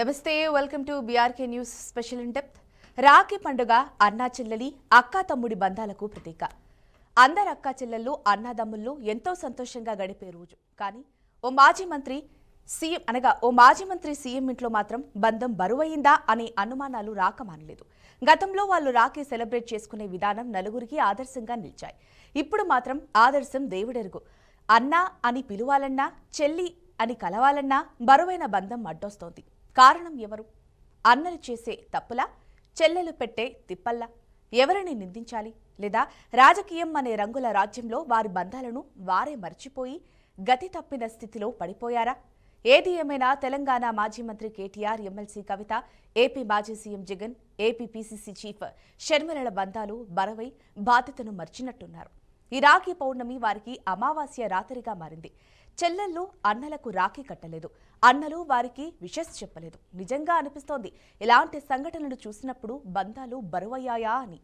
నమస్తే, welcome to BRK news special in depth. Rakhi పండుగ అన్నా చెల్లెలి అక్కా తమ్ముడి బంధాలకు ప్రతీక. అందరు అక్కా చెల్లెళ్ళు అన్నాదమ్ముళ్ళు ఎంతో సంతోషంగా గడిపే రోజు. కానీ ఓ మాజీ మంత్రి సీఎం ఇంట్లో మాత్రం బంధం బరువయిందా అనే అనుమానాలు రాకమానలేదు. గతంలో వాళ్ళు రాఖీ సెలబ్రేట్ చేసుకునే విధానం నలుగురికి ఆదర్శంగా నిలిచాయి. ఇప్పుడు మాత్రం ఆదర్శం దేవుడెరుగు. అన్నా అని పిలువాలన్నా, చెల్లి అని కలవాలన్నా బరువైన బంధం అడ్డొస్తోంది. కారణం ఎవరు? అన్నలు చేసే తప్పులా, చెల్లెలు పెట్టే తిప్పల్లా? ఎవరిని నిందించాలి? లేదా రాజకీయం అనే రంగుల రాజ్యంలో వారి బంధాలను వారే మర్చిపోయి గతి తప్పిన స్థితిలో పడిపోయారా? ఏది ఏమైనా తెలంగాణ మాజీ మంత్రి కేటీఆర్, ఎమ్మెల్సీ కవిత, ఏపీ మాజీ CM Jagan, AP PCC chief షర్మిలల బంధాలు బరవై బాధ్యతను మర్చినట్టున్నారు. ఈ రాఖీ పౌర్ణమి వారికి అమావాస్య రాత్రిగా మారింది. చెల్లెళ్ళు అన్నలకు రాఖీ కట్టలేదు, అన్నలు వారికి విషెస్ చెప్పలేదు. నిజంగా అనిపిస్తోంది ఇలాంటి సంఘటనలు చూసినప్పుడు బంధాలు బరువయ్యాయా అని.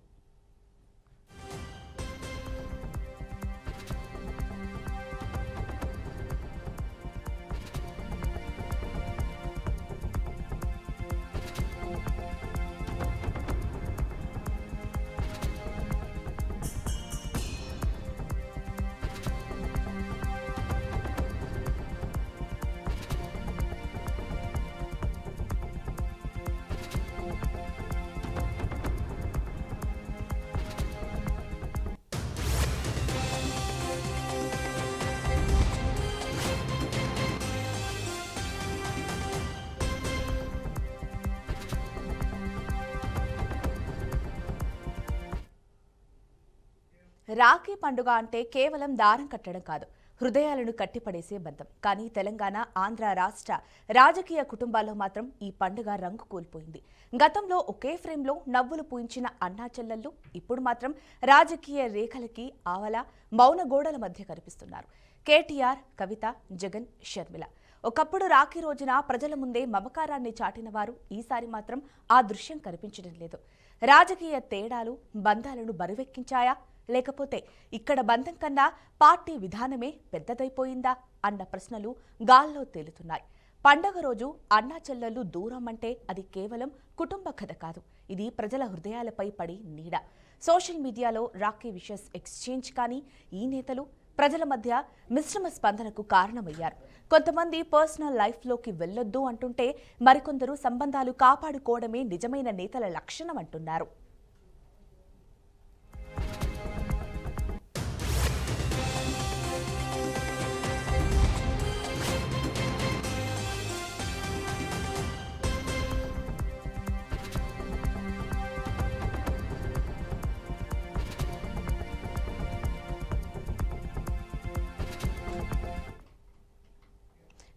రాఖీ పండుగ అంటే కేవలం దారం కట్టడం కాదు, హృదయాలను కట్టిపడేసే బంధం. కానీ తెలంగాణ, ఆంధ్ర రాష్ట్ర రాజకీయ కుటుంబాల్లో మాత్రం ఈ పండుగ రంగు కోల్పోయింది. గతంలో ఒకే ఫ్రేమ్లో నవ్వులు పూయించిన అన్నా చెల్లెళ్ళు ఇప్పుడు మాత్రం రాజకీయ రేఖలకి ఆవల మౌన గోడల మధ్య కనిపిస్తున్నారు. కేటీఆర్, కవిత, జగన్, షర్మిల. ఒకప్పుడు రాఖీ రోజున ప్రజల ముందే మమకారాన్ని చాటిన వారు ఈసారి మాత్రం ఆ దృశ్యం కనిపించడం లేదు. రాజకీయ తేడాలు బంధాలను బరువెక్కించాయా, లేకపోతే ఇక్కడ బంధం కన్నా పార్టీ విధానమే పెద్దదైపోయిందా అన్న ప్రశ్నలు గాల్లో తేలుతున్నాయి. పండగ రోజు అన్నా చెల్లెళ్ళు దూరం అంటే అది కేవలం కుటుంబ కథ కాదు, ఇది ప్రజల హృదయాలపై పడి నీడ. సోషల్ మీడియాలో రాఖీ విషెస్ ఎక్స్చేంజ్ కానీ ఈ నేతలు ప్రజల మధ్య మిశ్రమ స్పందనకు కారణమయ్యారు. కొంతమంది పర్సనల్ లైఫ్లోకి వెళ్లొద్దు అంటుంటే, మరికొందరు సంబంధాలు కాపాడుకోవడమే నిజమైన నేతల లక్షణం అంటున్నారు.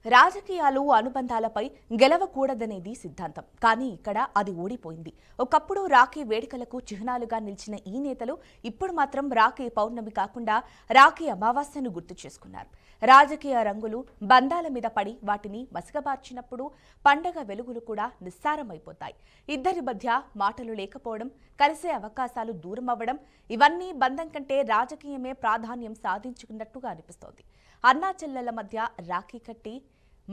రాజకీయాలు అనుబంధాలపై గెలవకూడదనేది సిద్ధాంతం. కానీ ఇక్కడ అది ఓడిపోయింది. ఒకప్పుడు రాఖీ వేడుకలకు చిహ్నాలుగా నిలిచిన ఈ నేతలు ఇప్పుడు మాత్రం రాఖీ పౌర్ణమి కాకుండా రాఖీ అమావాస్యను గుర్తు చేసుకున్నారు. రాజకీయ రంగులు బంధాల మీద పడి వాటిని మసకబార్చినప్పుడు పండగ వెలుగులు కూడా నిస్సారమైపోతాయి. ఇద్దరి మధ్య మాటలు లేకపోవడం, కలిసే అవకాశాలు దూరం అవ్వడం, ఇవన్నీ బంధం కంటే రాజకీయమే ప్రాధాన్యం సాధించుకున్నట్టుగా అనిపిస్తోంది. అన్నా చెల్లెళ్ల మధ్య రాఖీ కట్టి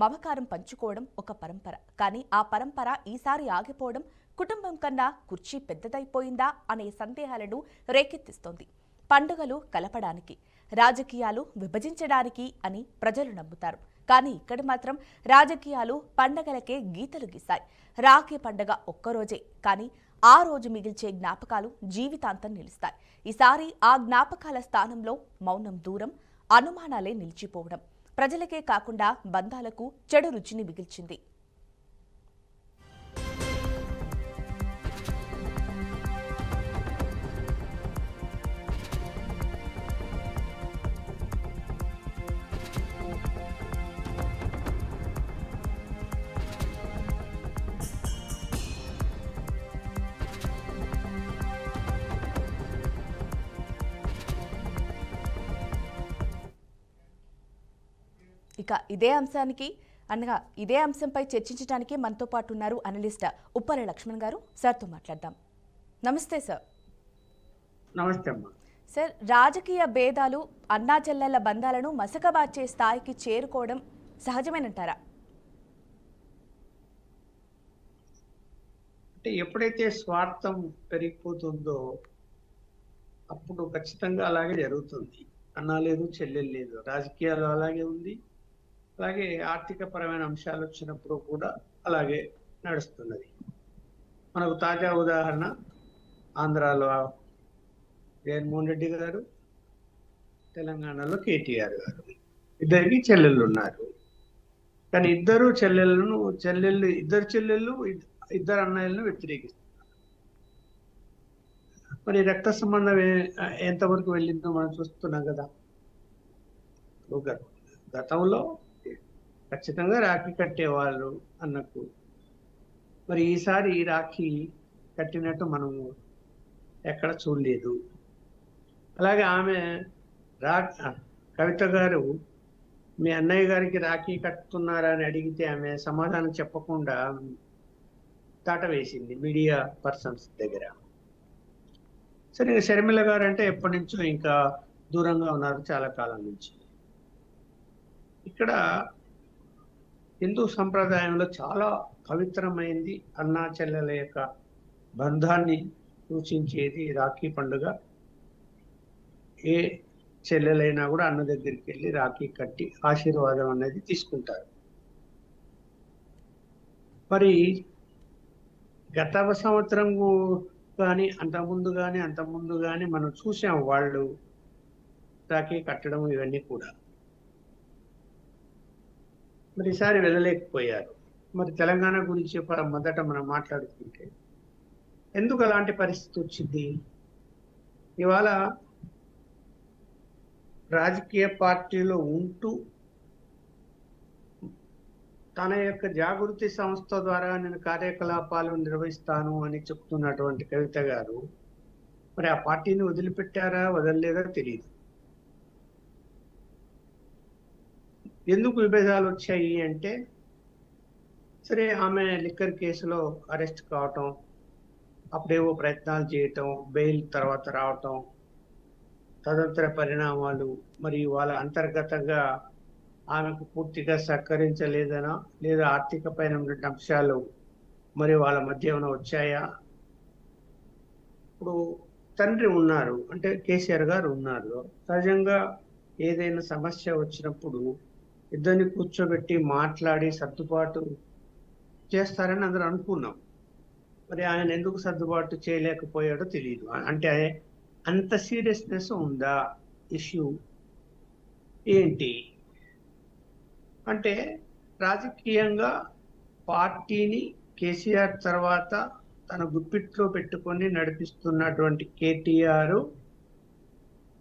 మమకారం పంచుకోవడం ఒక పరంపర. కానీ ఆ పరంపర ఈసారి ఆగిపోవడం కుటుంబం కన్నా కుర్చీ పెద్దదైపోయిందా అనే సందేహాలను రేకెత్తిస్తోంది. పండుగలు కలపడానికి, రాజకీయాలు విభజించడానికి అని ప్రజలు నమ్ముతారు. కానీ ఇక్కడ మాత్రం రాజకీయాలు పండగలకే గీతలు గీశాయి. రాఖీ పండగ ఒక్కరోజే, కానీ ఆ రోజు మిగిల్చే జ్ఞాపకాలు జీవితాంతం నిలుస్తాయి. ఈసారి ఆ జ్ఞాపకాల స్థానంలో మౌనం, దూరం, అనుమానాలే నిలిచిపోవడం ప్రజలకే కాకుండా బంధాలకు చెడు రుచిని మిగిల్చింది. ఇక ఇదే అంశంపై చర్చించడానికి మనతో పాటు ఉన్నారు అనలిస్ట్ ఉప్పల లక్ష్మణ్ గారు. సార్తో మాట్లాడదాం. నమస్తే సార్. నమస్తే అమ్మా. సార్, రాజకీయ భేదాలు అన్నా చెల్లెళ్ల బంధాలను మసకబార్చే స్థాయికి చేరుకోవడం సహజమేనంటారా? అంటే ఎప్పుడైతే స్వార్థం పెరిగిపోతుందో అప్పుడు ఖచ్చితంగా అలాగే జరుగుతుంది. అన్నా లేదు, చెల్లెలు లేదు. రాజకీయాలు అలాగే ఉంది. అలాగే ఆర్థిక పరమైన అంశాలు వచ్చినప్పుడు కూడా అలాగే నడుస్తున్నది. మనకు తాజా ఉదాహరణ ఆంధ్రాలో జగన్మోహన్ రెడ్డి గారు, తెలంగాణలో కేటీఆర్ గారు. ఇద్దరికి చెల్లెళ్ళు ఉన్నారు. కానీ ఇద్దరు చెల్లెళ్ళు ఇద్దరు అన్నయ్యలను వ్యతిరేకిస్తారు. మరి రక్త సంబంధం ఎంతవరకు వెళ్ళిందో మనం చూస్తున్నాం కదా. గతంలో ఖచ్చితంగా రాఖీ కట్టేవాళ్ళు అన్నట్టు, మరి ఈసారి రాఖీ కట్టినట్టు మనము ఎక్కడ చూడలేదు. అలాగే ఆమె కవిత గారు మీ అన్నయ్య గారికి రాఖీ కట్టుతున్నారా అని అడిగితే ఆమె సమాధానం చెప్పకుండా దాటవేసింది మీడియా పర్సన్స్ దగ్గర. సరే, షర్మిల గారు అంటే ఎప్పటి నుంచో ఇంకా దూరంగా ఉన్నారు, చాలా కాలం నుంచి. ఇక్కడ హిందూ సంప్రదాయంలో చాలా పవిత్రమైంది అన్నా చెల్లెల యొక్క బంధాన్ని సూచించేది రాఖీ పండుగ. ఏ చెల్లెలైనా కూడా అన్న దగ్గరికి వెళ్ళి రాఖీ కట్టి ఆశీర్వాదం అనేది తీసుకుంటారు. మరి గత సంవత్సరం కానీ అంతకుముందు కానీ మనం చూసాం వాళ్ళు రాఖీ కట్టడం ఇవన్నీ కూడా. మరి ఈసారి వెళ్ళలేకపోయారు. మరి తెలంగాణ గురించి మొదట మనం మాట్లాడుకుంటే ఎందుకు అలాంటి పరిస్థితి వచ్చింది? ఇవాళ రాజకీయ పార్టీలో ఉంటూ తన యొక్క జాగృతి సంస్థ ద్వారా నేను కార్యకలాపాలు నిర్వహిస్తాను అని చెప్తున్నటువంటి కవిత గారు మరి ఆ పార్టీని వదిలిపెట్టారా వదలలేదా తెలియదు. ఎందుకు విభేదాలు వచ్చాయి అంటే, సరే ఆమె లిక్కర్ కేసులో అరెస్ట్ కావటం, అప్పుడేవో ప్రయత్నాలు చేయటం, బెయిల్ తర్వాత రావటం, తదనంతర పరిణామాలు, మరి వాళ్ళ అంతర్గతంగా ఆమెకు పూర్తిగా సహకరించలేదనా లేదా ఆర్థిక పైన అంశాలు మరి వాళ్ళ మధ్య ఏమైనా వచ్చాయా? ఇప్పుడు తండ్రి ఉన్నారు అంటే కేసీఆర్ గారు ఉన్నారు. సహజంగా ఏదైనా సమస్య వచ్చినప్పుడు ఇద్దరిని కూర్చోబెట్టి మాట్లాడి సర్దుబాటు చేస్తారని అందరూ అనుకున్నాం. మరి ఆయన ఎందుకు సర్దుబాటు చేయలేకపోయాడో తెలియదు. అంటే అంత సీరియస్నెస్ ఉందా ఇష్యూ ఏంటి అంటే, రాజకీయంగా పార్టీని కేసీఆర్ తర్వాత తన గుప్పిట్లో పెట్టుకొని నడిపిస్తున్నటువంటి కేటీఆర్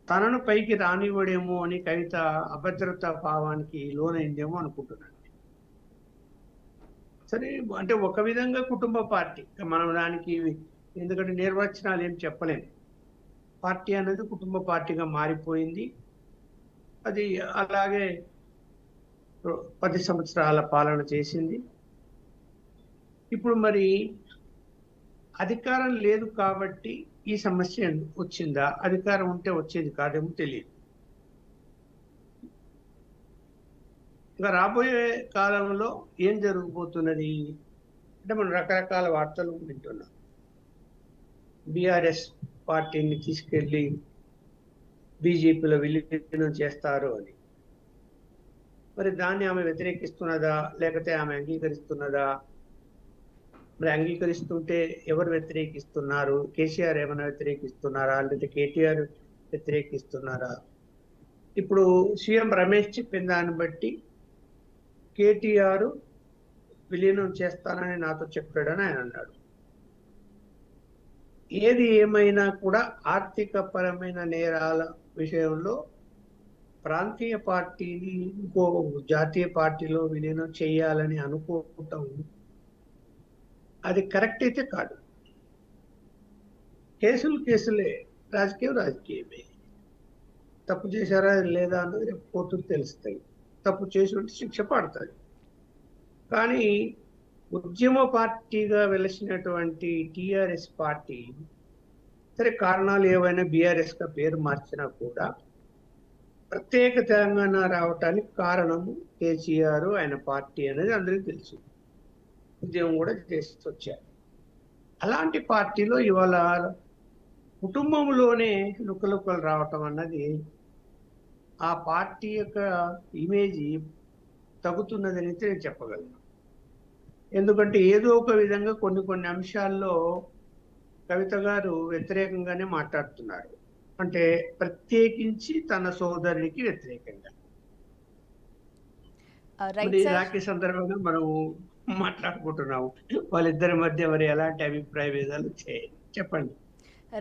తనను పైకి రానివ్వడేమో అని కవిత అభద్రతా భావానికి లోనైందేమో అనుకుంటున్నాను. సరే, అంటే ఒక విధంగా కుటుంబ పార్టీ మనం దానికి ఎందుకంటే నిర్వచనాలు ఏం చెప్పలేము. పార్టీ అనేది కుటుంబ పార్టీగా మారిపోయింది. అది అలాగే 10 సంవత్సరాల పాలన చేసింది. ఇప్పుడు మరి అధికారం లేదు కాబట్టి ఈ సమస్య వచ్చిందా? అధికారం ఉంటే వచ్చేది కాదేమో తెలియదు. ఇంకా రాబోయే కాలంలో ఏం జరగబోతున్నది అంటే మనం రకరకాల వార్తలు వింటున్నాం. బీఆర్ఎస్ పార్టీని తీసుకెళ్లి బీజేపీలో విలీనం చేస్తారు అని. మరి దాన్ని ఆమె వ్యతిరేకిస్తున్నదా లేకపోతే ఆమె అంగీకరిస్తున్నదా? మరి అంగీకరిస్తుంటే ఎవరు వ్యతిరేకిస్తున్నారు? కేసీఆర్ ఏమైనా వ్యతిరేకిస్తున్నారా లేదా కేటీఆర్ వ్యతిరేకిస్తున్నారా? ఇప్పుడు సీఎం రమేష్ చెప్పిన దాన్ని బట్టి కేటీఆర్ విలీనం చేస్తానని నాతో చెప్పాడని ఆయన అన్నాడు. ఏది ఏమైనా కూడా ఆర్థిక పరమైన నేరాల విషయంలో ప్రాంతీయ పార్టీని ఇంకో జాతీయ పార్టీలో విలీనం చేయాలని అనుకోవటం అది కరెక్ట్ అయితే కాదు. కేసులే, రాజకీయమే. తప్పు చేశారా లేదా అన్నది కోర్టుకు తెలుస్తాయి. తప్పు చేసినట్టు శిక్ష పడుతుంది. కానీ ఉద్యమ పార్టీగా వెలిసినటువంటి టిఆర్ఎస్ పార్టీ సరే కారణాలు ఏవైనా బీఆర్ఎస్గా పేరు మార్చినా కూడా ప్రత్యేక తెలంగాణ రావటానికి కారణము కేసీఆర్ ఆయన పార్టీ అనేది అందరికీ తెలుసు. ఉద్యమం కూడా చేసి వచ్చారు. అలాంటి పార్టీలో ఇవాళ కుటుంబంలోనే లుకలుకలు రావటం అన్నది ఆ పార్టీ యొక్క ఇమేజ్ తగ్గుతున్నదని అయితే నేను చెప్పగలను. ఎందుకంటే ఏదో ఒక విధంగా కొన్ని కొన్ని అంశాల్లో కవిత గారు వ్యతిరేకంగానే మాట్లాడుతున్నారు. అంటే ప్రత్యేకించి తన సోదరునికి వ్యతిరేకంగా. రైట్ మరి సార్. రాఖీ సందర్భంగా మనము మాట్లాడుకుంటున్నాము. వాళ్ళిద్దరి మధ్య మరి ఎలాంటి అభిప్రాయ భేదాలు వచ్చాయి చెప్పండి.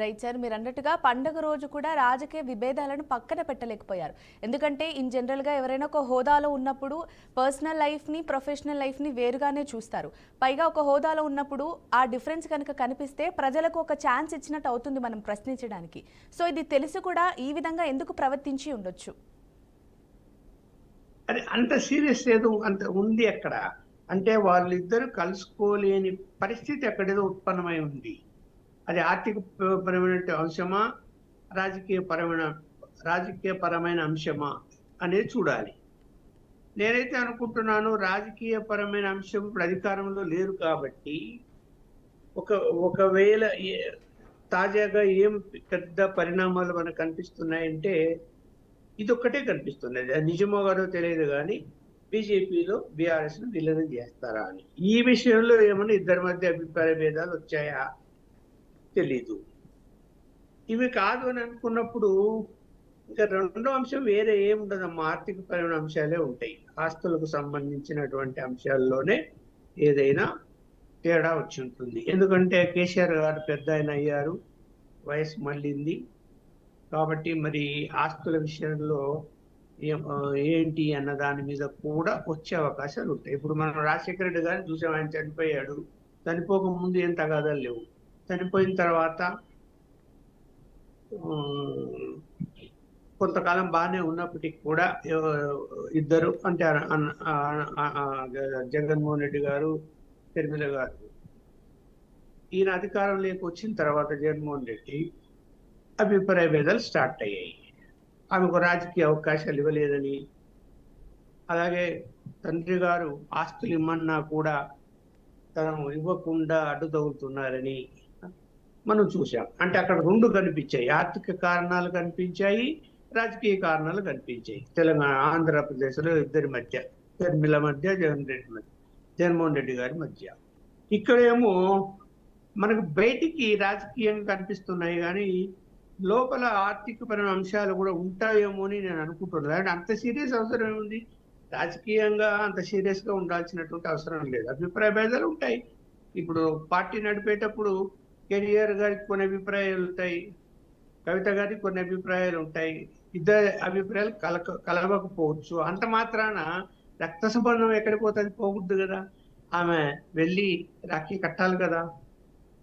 రైట్ సార్, మీరు అన్నట్టుగా పండగ రోజు కూడా రాజకీయ విభేదాలను పక్కన పెట్టలేకపోయారు. ఎందుకంటే ఇన్ జనరల్గా ఎవరైనా ఒక హోదాలో ఉన్నప్పుడు పర్సనల్ లైఫ్ని ప్రొఫెషనల్ లైఫ్ని వేరుగానే చూస్తారు. పైగా ఒక హోదాలో ఉన్నప్పుడు ఆ డిఫరెన్స్ కనుక కనిపిస్తే ప్రజలకు ఒక ఛాన్స్ ఇచ్చినట్టు అవుతుంది మనం ప్రశ్నించడానికి. సో ఇది తెలిసి కూడా ఈ విధంగా ఎందుకు ప్రవర్తించి ఉండొచ్చు? అది అంత సీరియస్ ఏదో అంత ఉంది అక్కడ. అంటే వాళ్ళిద్దరూ కలుసుకోలేని పరిస్థితి అక్కడేదో ఉత్పన్నమై ఉంది. అది ఆర్థిక పరమైన అంశమా, రాజకీయపరమైన అంశమా అనేది చూడాలి. నేనైతే అనుకుంటున్నాను రాజకీయపరమైన అంశం ఇప్పుడు అధికారంలో లేరు కాబట్టి ఒకవేళ తాజాగా ఏం పెద్ద పరిణామాలు మనకు కనిపిస్తున్నాయంటే ఇదొక్కటే కనిపిస్తున్నది. అది నిజమో కాదో తెలియదు కానీ బీజేపీలో బీఆర్ఎస్ ను విలీనం చేస్తారా అని. ఈ విషయంలో ఏమన్నా ఇద్దరి మధ్య అభిప్రాయ భేదాలు వచ్చాయా తెలీదు. ఇవి కాదు అని అనుకున్నప్పుడు ఇంకా రెండో అంశం వేరే ఏముండదమ్మా, ఆర్థిక పరమైన అంశాలే ఉంటాయి. ఆస్తులకు సంబంధించినటువంటి అంశాల్లోనే ఏదైనా తేడా వచ్చి ఉంటుంది. ఎందుకంటే కేసీఆర్ గారు పెద్ద ఆయన అయ్యారు, వయసు మళ్ళింది కాబట్టి మరి ఆస్తుల విషయంలో ఏంటి అన్న దాని మీద కూడా వచ్చే అవకాశాలు ఉంటాయి. ఇప్పుడు మనం రాజశేఖర రెడ్డి గారిని చూసాం, ఆయన చనిపోయాడు. చనిపోక ముందు ఏం తగాదాలు లేవు. చనిపోయిన తర్వాత కొంతకాలం బాగానే ఉన్నప్పటికీ కూడా ఇద్దరు అంటే జగన్మోహన్ రెడ్డి గారు, షర్మిల గారు, ఈయన అధికారంలోకి వచ్చిన తర్వాత జగన్మోహన్ రెడ్డి అభిప్రాయ భేదాలు స్టార్ట్ అయ్యాయి. ఆమెకు రాజకీయ అవకాశాలు ఇవ్వలేదని, అలాగే తండ్రి గారు ఆస్తులు ఇమ్మన్నా కూడా తను ఇవ్వకుండా అడ్డు తగులుతున్నారని మనం చూసాం. అంటే అక్కడ రెండు కనిపించాయి, ఆర్థిక కారణాలు కనిపించాయి, రాజకీయ కారణాలు కనిపించాయి. తెలంగాణ ఆంధ్రప్రదేశ్లో ఇద్దరి మధ్య, షర్మిల మధ్య, జగన్మోహన్ రెడ్డి గారి మధ్య. ఇక్కడేమో మనకు బయటికి రాజకీయంగా కనిపిస్తున్నాయి కానీ లోపల ఆర్థికపరమైన అంశాలు కూడా ఉంటాయేమో అని నేను అనుకుంటున్నాను. అంత సీరియస్ అవసరం ఏముంది? రాజకీయంగా అంత సీరియస్ గా ఉండాల్సినటువంటి అవసరం లేదు. అభిప్రాయ భేదాలు ఉంటాయి. ఇప్పుడు పార్టీ నడిపేటప్పుడు కేటీఆర్ గారికి కొన్ని అభిప్రాయాలు ఉంటాయి, కవిత గారికి కొన్ని అభిప్రాయాలు ఉంటాయి. ఇద్దరు అభిప్రాయాలు కలవకపోవచ్చు. అంత మాత్రాన రక్త సంబంధం ఎక్కడికి పోతుంది? పోకూడదు కదా. ఆమె వెళ్ళి రాఖీ కట్టాలి కదా.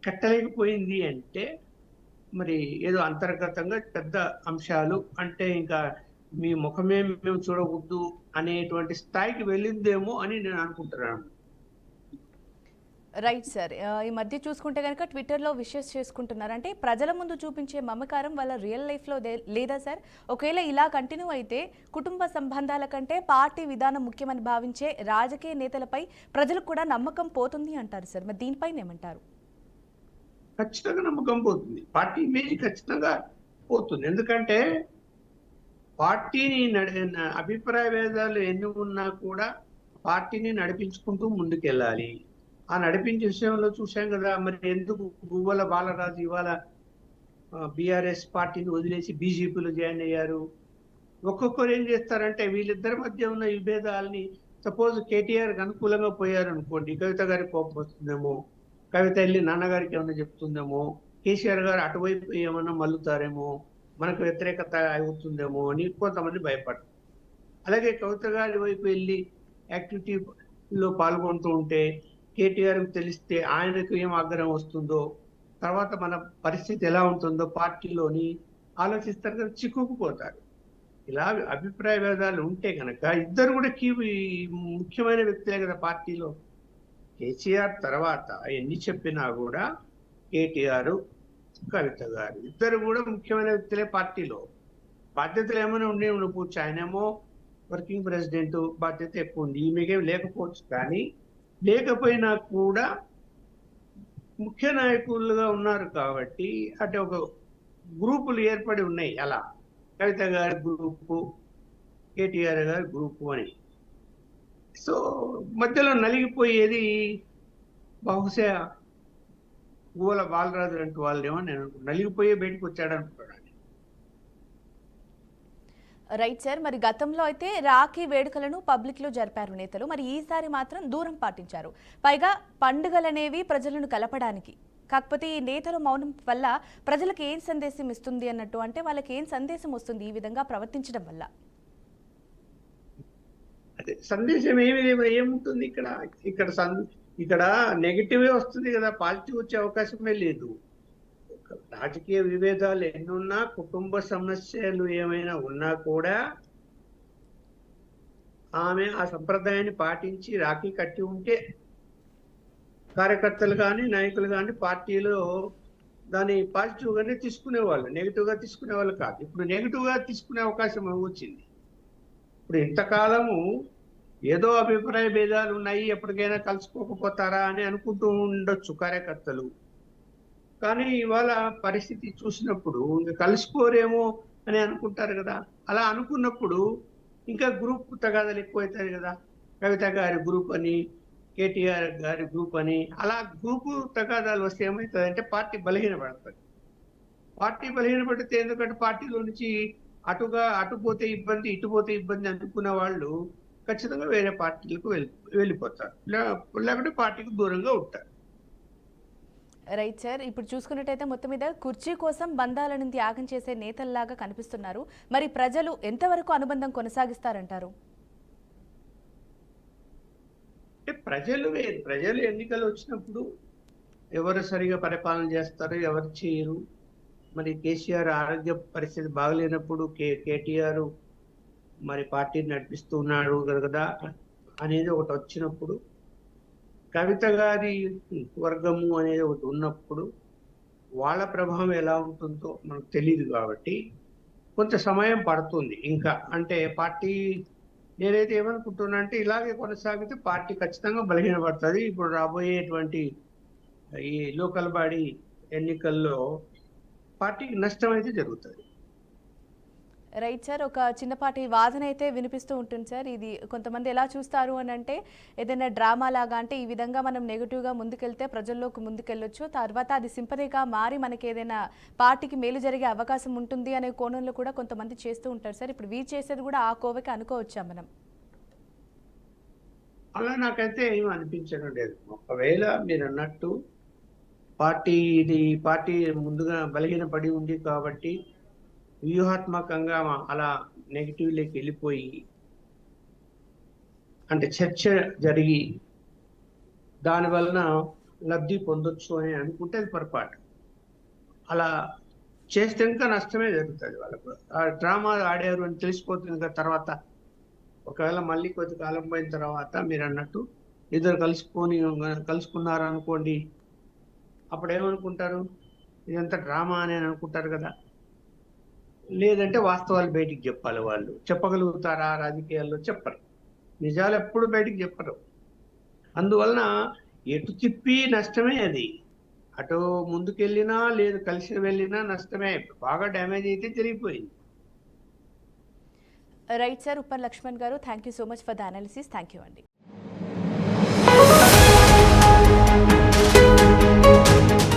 కట్టలేకపోయింది అంటే మరి ఏదో అంతర్గతంగా పెద్ద అంశాలు, అంటే ఇంకా మీ ముఖమే మేము చూడకూడదు అనేటువంటి స్థాయికి వెళ్ళిందేమో అని నేను అనుకుంటున్నాను. రైట్ సార్, ఈ మధ్య చూసుకుంటే కనుక ట్విట్టర్లో విషెస్ చేసుకుంటున్నారు. అంటే ప్రజల ముందు చూపించే మమకారం వాళ్ళ రియల్ లైఫ్లో లేదా సార్? ఒకవేళ ఇలా కంటిన్యూ అయితే కుటుంబ సంబంధాల కంటే పార్టీ విధానం ముఖ్యమని భావించే రాజకీయ నేతలపై ప్రజలకు కూడా నమ్మకం పోతుంది అంటారు సార్. మరి దీనిపైన ఏమంటారు? ఖచ్చితంగా నమ్మకం పోతుంది, పార్టీ ఇమేజ్ ఖచ్చితంగా పోతుంది. ఎందుకంటే పార్టీని అభిప్రాయ భేదాలు ఎన్ని ఉన్నా కూడా పార్టీని నడిపించుకుంటూ ముందుకెళ్ళాలి. ఆ నడిపించే విషయంలో చూసాం కదా, మరి ఎందుకు గువ్వల బాలరాజు ఇవాళ బీఆర్ఎస్ పార్టీని వదిలేసి బీజేపీలో జాయిన్ అయ్యారు? ఒక్కొక్కరు ఏం చేస్తారంటే వీళ్ళిద్దరి మధ్య ఉన్న విభేదాలని, సపోజ్ కేటీఆర్కి అనుకూలంగా పోయారు అనుకోండి, కవిత గారికి కోపం వస్తుందేమో, కవిత వెళ్ళి నాన్నగారికి ఏమన్నా చెప్తుందేమో, కేసీఆర్ గారు అటువైపు ఏమన్నా మల్లుతారేమో, మనకు వ్యతిరేకత అవుతుందేమో అని కొంతమంది భయపడతారు. అలాగే కవిత గారి వైపు వెళ్ళి యాక్టివిటీలో పాల్గొంటూ ఉంటే కేటీఆర్కి తెలిస్తే ఆయనకు ఏం ఆగ్రహం వస్తుందో, తర్వాత మన పరిస్థితి ఎలా ఉంటుందో పార్టీలోని ఆలోచిస్తారు కదా, చిక్కుకుపోతారు. ఇలా అభిప్రాయ భేదాలు ఉంటే కనుక ఇద్దరు కూడా ముఖ్యమైన వ్యక్తులే కదా పార్టీలో. కేసీఆర్ తర్వాత ఎన్ని చెప్పినా కూడా కేటీఆర్, కవిత గారు ఇద్దరు కూడా ముఖ్యమైన వ్యక్తులే పార్టీలో. బాధ్యతలు ఏమైనా ఉండే ఉండకపోవచ్చు, ఆయనేమో వర్కింగ్ ప్రెసిడెంట్, బాధ్యత ఎక్కువ ఉంది, ఈమెకేం లేకపోవచ్చు. కానీ లేకపోయినా కూడా ముఖ్య నాయకులుగా ఉన్నారు కాబట్టి అంటే ఒక గ్రూపులు ఏర్పడి ఉన్నాయి అలా. కవిత గారి గ్రూపు, కేటీఆర్ గారి గ్రూపు అని. సో మధ్యలో నలిగిపోయేది బహుశా గోల బాలరాజు లాంటి వాళ్ళేమో నేను నలిగిపోయే బయటకు వచ్చాడు అనుకుంటున్నాను. Right sir. మరి గతంలో అయితే రాఖీ వేడుకలను పబ్లిక్లో జరిపారు నేతలు. మరి ఈసారి మాత్రం దూరం పాటించారు. పైగా పండుగలనేవి ప్రజలను కలపడానికి. కాకపోతే ఈ నేతల మౌనం వల్ల ప్రజలకు ఏం సందేశం ఇస్తుంది అన్నట్టు, అంటే వాళ్ళకి ఏం సందేశం వస్తుంది ఈ విధంగా ప్రవర్తించడం వల్ల? అదే సందేశం ఏముంటుంది ఇక్కడ? ఇక్కడ ఇక్కడ నెగిటివే వస్తుంది కదా, పాజిటివ్ వచ్చే అవకాశమే లేదు. రాజకీయ విభేదాలు ఎన్నున్నా, కుటుంబ సమస్యలు ఏమైనా ఉన్నా కూడా ఆమె ఆ సంప్రదాయాన్ని పాటించి రాఖీ కట్టి ఉంటే కార్యకర్తలు కానీ నాయకులు కానీ పార్టీలో దాన్ని పాజిటివ్ గానే తీసుకునేవాళ్ళు, నెగిటివ్ గా తీసుకునేవాళ్ళు కాదు. ఇప్పుడు నెగిటివ్ గా తీసుకునే అవకాశం వచ్చింది. ఇప్పుడు ఇంతకాలము ఏదో అభిప్రాయ భేదాలు ఉన్నాయి, ఎప్పటికైనా కలుసుకోకపోతారా అని అనుకుంటూ ఉండొచ్చు కార్యకర్తలు. కానీ ఇవాళ పరిస్థితి చూసినప్పుడు ఇంకా కలుసుకోరేమో అని అనుకుంటారు కదా. అలా అనుకున్నప్పుడు ఇంకా గ్రూప్ తగాదాలు ఎక్కువైతాయి కదా. కవిత గారి గ్రూప్ అని, కేటీఆర్ గారి గ్రూప్ అని, అలా గ్రూపు తగాదాలు వస్తే ఏమవుతుంది అంటే పార్టీ బలహీనపడుతుంది. పార్టీ బలహీనపడితే, ఎందుకంటే పార్టీలో నుంచి అటుపోతే ఇబ్బంది, ఇటుపోతే ఇబ్బంది అనుకున్న వాళ్ళు ఖచ్చితంగా వేరే పార్టీలకు వెళ్ళిపోతారు, లేకుంటే పార్టీకి దూరంగా ఉంటారు. Right sir. ఇప్పుడు చూసుకున్నట్టయితే మొత్తం మీద కుర్చీ కోసం బంధాలను త్యాగం చేసే నేతల్లాగా కనిపిస్తున్నారు. మరి ప్రజలు ఎంతవరకు అనుబంధం కొనసాగిస్తారంటారు? అంటే ప్రజలు ఎన్నికలు వచ్చినప్పుడు ఎవరు సరిగా పరిపాలన చేస్తారు, ఎవరు చేయరు. మరి కేసీఆర్ ఆరోగ్య పరిస్థితి బాగలేనప్పుడు కేటీఆర్ మరి పార్టీని నడిపిస్తూ ఉన్నాడు కదా అనేది ఒకటి వచ్చినప్పుడు, కవిత గారి వర్గము అనేది ఒకటి ఉన్నప్పుడు వాళ్ళ ప్రభావం ఎలా ఉంటుందో మనకు తెలియదు. కాబట్టి కొంత సమయం పడుతుంది ఇంకా. అంటే పార్టీ, నేనైతే ఏమనుకుంటున్నా అంటే ఇలాగే కొనసాగితే పార్టీ ఖచ్చితంగా బలహీనపడుతుంది. ఇప్పుడు రాబోయేటువంటి ఈ లోకల్ బాడీ ఎన్నికల్లో పార్టీకి నష్టం అయితే జరుగుతుంది. Right sir. ఒక చిన్నపాటి వాదన అయితే వినిపిస్తూ ఉంటుంది సార్. ఇది కొంతమంది ఎలా చూస్తారు అని అంటే, ఏదైనా డ్రామా లాగా, అంటే ఈ విధంగా మనం నెగిటివ్గా ముందుకెళ్తే ప్రజల్లోకి ముందుకెళ్ళొచ్చు, తర్వాత అది సింపతిగా మారి మనకి ఏదైనా పార్టీకి మేలు జరిగే అవకాశం ఉంటుంది అనే కోణంలో కూడా కొంతమంది చేస్తూ ఉంటారు సార్. ఇప్పుడు వీరు చేసేది కూడా ఆ కోవకి అనుకోవచ్చా మనం? అలా నాకైతే ఏం అనిపించడం లేదు. ఒకవేళ మీరు అన్నట్టు పార్టీ ముందుగా బలహీనపడి ఉంది కాబట్టి వ్యూహాత్మకంగా అలా నెగిటివ్లోకి వెళ్ళిపోయి, అంటే చర్చ జరిగి దాని వలన లబ్ధి పొందొచ్చు అని అనుకుంటే అది పొరపాటు. అలా చేస్తే ఇంకా నష్టమే జరుగుతుంది వాళ్ళకు. ఆ డ్రామా ఆడారు అని తెలిసిపోతుంది కదా తర్వాత. ఒకవేళ మళ్ళీ కొద్ది కాలం పోయిన తర్వాత మీరు అన్నట్టు ఇద్దరు కలుసుకున్నారు అనుకోండి, అప్పుడు ఏమనుకుంటారు? ఇదంతా డ్రామా అని అనుకుంటారు కదా. లేదంటే వాస్తవాలు బయటికి చెప్పాలి. వాళ్ళు చెప్పగలుగుతారా? రాజకీయాల్లో చెప్పరు, నిజాలు ఎప్పుడు బయటికి చెప్పరు. అందువలన ఎటు తిప్పి నష్టమే అది. అటు ముందుకెళ్ళినా లేదు, కలిసి వెళ్ళినా నష్టమే. బాగా డ్యామేజ్ అయితే జరిగిపోయింది. Right sir. ఉప్పల్ లక్ష్మణ్ గారు, thank you so much for the analysis. Thank you అండి.